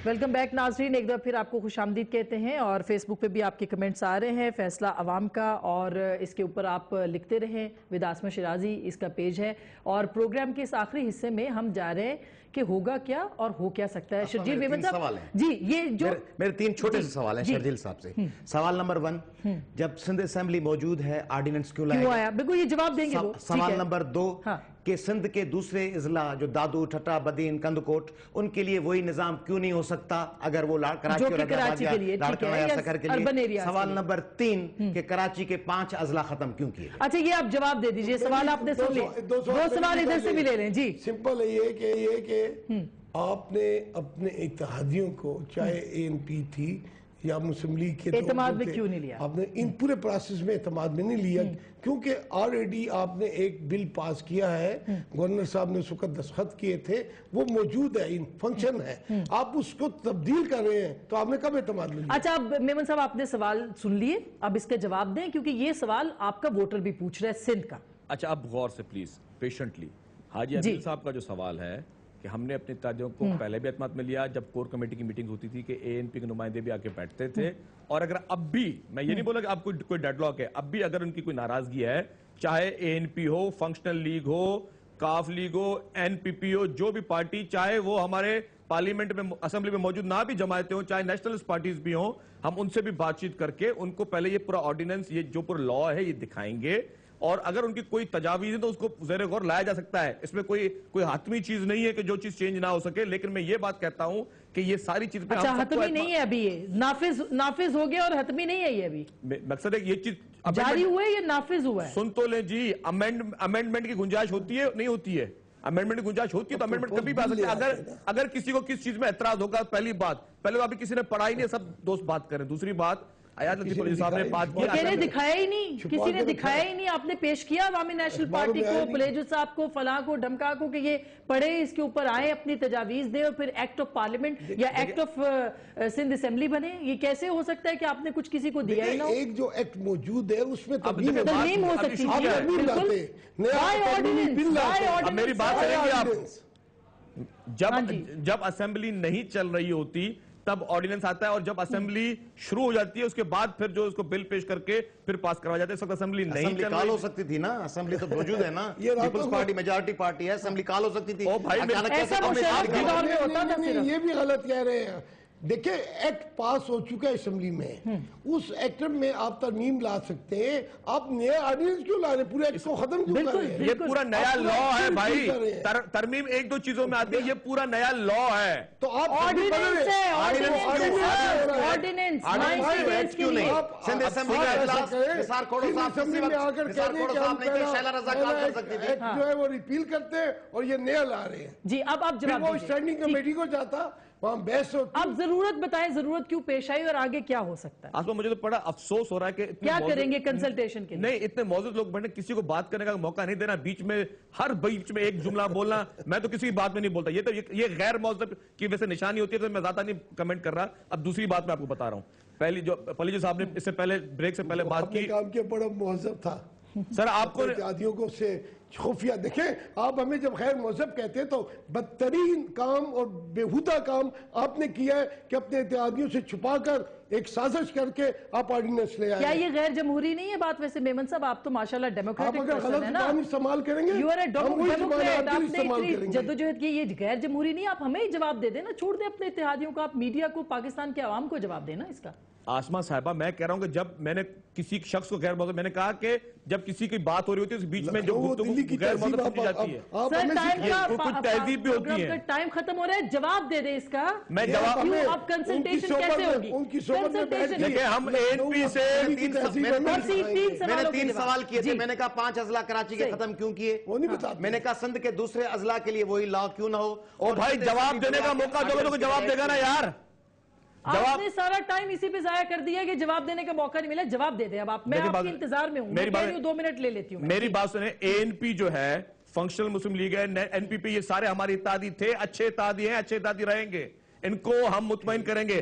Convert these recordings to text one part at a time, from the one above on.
Welcome back ناظرین، ایک دفعہ پھر آپ کو خوش آمدید کہتے ہیں اور فیس بک پہ بھی آپ کے کمنٹس آ رہے ہیں فیصلہ عوام کا، اور اس کے اوپر آپ لکھتے رہیں۔ ود عاصمہ شیرازی اس کا پیج ہے، اور پروگرام کے اس آخری حصے میں ہم جا رہے ہیں کہ ہوگا کیا اور ہو کیا سکتا ہے۔ شرجیل میمن صاحب جی، یہ جو میرے تین چھوٹے سے سوال ہیں شرجیل صاحب سے۔ سوال نمبر 1، جب سندھ اسمبلی موجود ہے آرڈیننس کیوں آیا؟ بالکل یہ جواب دیں گے وہ۔ سوال نمبر 2 کہ سندھ کے دوسرے اضلاع جو دادو، ٹھٹا، بدین، کندکوٹ، ان کے لیے وہی نظام کیوں نہیں ہو سکتا اگر وہ کراچی اور حیدرآباد یا لاڑکانہ یا سکر کے لیے؟ سوال نمبر 3 کہ کراچی کے 5 اضلاع ختم کیوں کیے؟ اچھا یہ آپ جواب دے دیجئے، سوال آپ نے سن لے، دو سوال ادھر سے بھی لے لیں۔ جی سمپل ہے یہ کہ آپ نے اپنے اتحادیوں کو، چاہے اے این پی تھی یا مسلم لیگ کے، اعتماد میں کیوں نہیں لیا؟ آپ نے ان پورے پروسیس میں اعتماد میں نہیں لیا، کیونکہ آلریڈی آپ نے ایک بل پاس کیا ہے، گورنر صاحب نے اس وقت دستخط کیے تھے، وہ موجود ہے، فنکشن ہے، آپ اس کو تبدیل کر رہے ہیں، تو آپ نے کب اعتماد میں لیا؟ اچھا اب میمن صاحب آپ نے سوال سن لیے، اب اس کے جواب دیں، کیونکہ یہ سوال آپ کا ووٹر بھی پوچھ رہا ہے سندھ کا۔ اچھا اب غور سے پلیز پیشنٹلی، حاجی عادل صاحب کا جو سوال ہے کہ ہم نے اپنے اتحادیوں کو پہلے بھی اعتماد میں لیا جب کور کمیٹی کی میٹنگ ہوتی تھی کہ اے این پی کے نمائندے بھی آکے بیٹھتے تھے، اور اگر اب بھی، میں یہ نہیں بولا کہ اب کوئی ڈیڈ لاک ہے، اب بھی اگر ان کی کوئی ناراضگی ہے، چاہے اے این پی ہو، فنکشنل لیگ ہو، کاف لیگ ہو، این پی پی ہو، جو بھی پارٹی، چاہے وہ ہمارے پارلیمنٹ میں اسمبلی میں موجود نہ بھی جماعتیں ہوں، چاہے نیشنلسٹ پارٹیز بھی ہوں، ہم ان سے بھی بات چیت کر کے ان کو پہلے یہ پورا آرڈیننس، یہ جو پورا لا ہے یہ دکھائیں گے، اور اگر ان کی کوئی تجاویز ہے تو اس کو زیر غور لایا جا سکتا ہے۔ اس میں کوئی حتمی چیز نہیں ہے کہ جو چیز چینج نہ ہو سکے، لیکن میں یہ بات کہتا ہوں کہ یہ ساری چیز پہ اچھا حتمی نہیں ہے ابھی، یہ نافذ ہو گیا اور حتمی نہیں ہے یہ ابھی، مقصد ہے کہ یہ چیز جاری ہوئے یا نافذ ہوا ہے؟ سن تو لیں جی، امینڈمنٹ کی گنجائش ہوتی ہے نہیں ہوتی ہے؟ امینڈمنٹ کی گنجائش ہوتی ہے تو امینڈمنٹ کبھی بھی آ سکتا ہے۔ اگر کسی کو کس چیز میں اعتراض ہوگا، پہلی بات، پہلے ابھی کسی نے پڑھا ہی نہیں، سب دوست بات کریں۔ دوسری بات، آیات لطیف علی صاحب نے بات کیا، کسی نے دکھایا ہی نہیں، کسی نے دکھایا ہی نہیں، آپ نے پیش کیا عوامی نیشنل پارٹی کو، پلیجو صاحب کو، فلاں کو، ڈھمکا کو کہ یہ پڑھے، اس کے اوپر آئیں، اپنی تجاویز دیں، اور پھر ایکٹ آف پارلیمنٹ یا ایکٹ آف سندھ اسمبلی بنے۔ یہ کیسے ہو سکتا ہے کہ آپ نے کچھ کسی کو دیا ہی نہ ہو؟ ایک جو ایکٹ موجود ہے اس میں ترمیم ہو سکتی ہے، میری بات کریں گے آپ، جب اسمبلی نہیں چل رہی ہوتی تب آرڈیننس آتا ہے، اور جب اسمبلی شروع ہو جاتی ہے اس کے بعد پھر جو اس کو بل پیش کر کے پھر پاس کروا جاتے ہیں۔ اس وقت اسمبلی نہیں چل رہی، کال ہو سکتی تھی نا، اسمبلی تو موجود ہے نا، پیپلز پارٹی میجارٹی پارٹی ہے، اسمبلی کال ہو سکتی تھی۔ یہ بھی غلط کہہ رہے ہیں، دیکھیں ایکٹ پاس ہو چکا ہے اسمبلی میں، اس ایکٹ میں آپ ترمیم لا سکتے ہیں، آپ نیا آرڈیننس کیوں لا رہے ہیں؟ پورے ایکٹ کو ختم کیوں کر رہے ہیں؟ یہ پورا نیا لا ہے بھائی، ترمیم ایک دو چیزوں میں آتی ہے، یہ پورا نیا لا ہے۔ تو آپ آرڈیننس ہے، آرڈیننس کیوں نہیں؟ سندھ اسمبلی کا اجلاس نثار کھوڑو صاحب اسمبلی میں آ کر کہتے ہیں کہ ہم شیلا رضا کال کر سکتی تھی، جو ہے وہ ریپیل کرتے ہیں اور یہ نیا لا رہے ہیں۔ جی اب آپ پھر وہ اسٹینڈنگ کمیٹی کو جاتا، وہاں بحث ہوتی۔ اب ضرورت بتائیں، ضرورت کیوں پیش آئی اور آگے کیا ہو سکتا ہے؟ آسما مجھے تو بڑا افسوس ہو رہا ہے کہ کیا کریں گے کنسلٹیشن کے لیے؟ نہیں، اتنے موجود لوگ بیٹھے، کسی کو بات کرنے کا موقع نہیں دینا، بیچ میں ایک جملہ بولنا۔ میں تو کسی بات میں نہیں بولتا، یہ غیر موضوع کی وجہ سے نشانی ہوتی ہے، تو میں زیادہ نہیں کمنٹ کر رہا۔ اب دوسری بات میں آپ کو بتا رہا ہوں، پہلی جو پلیجو صاحب نے اس سے پہلے بریک سے پہلے بات کی، کام کے بڑا مہذب تھا سر آپ کو اتحادیوں کو سے خفیہ، دیکھیں آپ ہمیں جب غیر مہذب کہتے ہیں تو بدترین کام اور بیہودہ کام آپ نے کیا ہے کہ اپنے اتحادیوں سے چھپا کر ایک سازش کر کے آپ آرڈیننس لے آئے۔ کیا یہ غیر جمہوری نہیں ہے بات؟ ویسے میمن صاحب آپ تو ماشاءاللہ ڈیموکریٹک پرسن ہے نا، آپ اگر غلط زبان استعمال کریں گے یو آر اے ڈیموکریٹ، آپ نے استعمال کریں اتنی گے۔ جدوجہد کی، یہ غیر جمہوری نہیں، آپ ہمیں ہی جواب دے دیں نا، چھوڑ دیں اپنے اتحادیوں کو، آپ میڈیا کو، پاکستان کے عوام کو جواب دینا اس کا۔ آسما صاحبہ میں کہہ رہا ہوں کہ جب میں نے کسی شخص کو غیر موضوع، میں نے کہا کہ جب کسی کی بات ہو رہی ہوتی ہے اس بیچ میں جو گفتگو غیر موضوع سمجھی جاتی ہے، کچھ تہذیب بھی ہوتی ہے۔ ٹائم ختم ہو رہا ہے، جواب دے دیں اس کا۔ میں جواب، اب کنسلٹیشن کیسے ہوگی؟ دیکھیں ہم اے این پی سے میں نے 3 سوال کیے تھے، میں نے کہا 5 اضلاع کراچی کے ختم کیوں کیے، میں نے کہا سندھ کے دوسرے اضلاع کے لیے وہی لا کیوں نہ ہو، اور بھائی جواب دینے کا موقع دو گے تو جواب دے گا نا یار۔ آپ نے سارا ٹائم اسی پہ ضائع کر دیا کہ جواب دینے کا موقع نہیں ملا، جواب دے دیں اب آپ، میں آپ کے انتظار میں ہوں، میں کہہ رہی ہوں 2 منٹ لے لیتی ہوں۔ میری بات سنیں، اے این پی جو ہے فنکشنل مسلم لیگ ہے، این پی پی، یہ سارے ہماری اتحادی تھے، اچھے اتحادی ہیں، اچھے اتحادی رہیں گے، ان کو ہم مطمئن کریں گے۔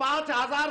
5000